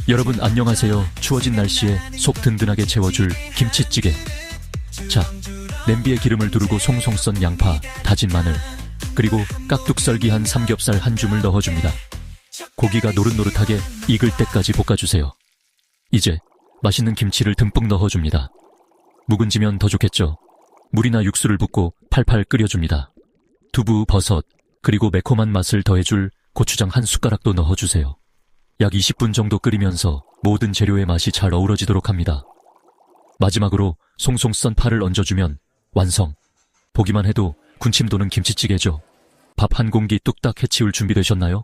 여러분 안녕하세요. 추워진 날씨에 속 든든하게 채워줄 김치찌개. 자, 냄비에 기름을 두르고 송송 썬 양파, 다진 마늘, 그리고 깍둑 썰기한 삼겹살 한 줌을 넣어줍니다. 고기가 노릇노릇하게 익을 때까지 볶아주세요. 이제 맛있는 김치를 듬뿍 넣어줍니다. 묵은지면 더 좋겠죠? 물이나 육수를 붓고 팔팔 끓여줍니다. 두부, 버섯, 그리고 매콤한 맛을 더해줄 고추장 한 숟가락도 넣어주세요. 약 20분 정도 끓이면서 모든 재료의 맛이 잘 어우러지도록 합니다. 마지막으로 송송 썬 파를 얹어주면 완성. 보기만 해도 군침 도는 김치찌개죠. 밥 한 공기 뚝딱 해치울 준비 되셨나요?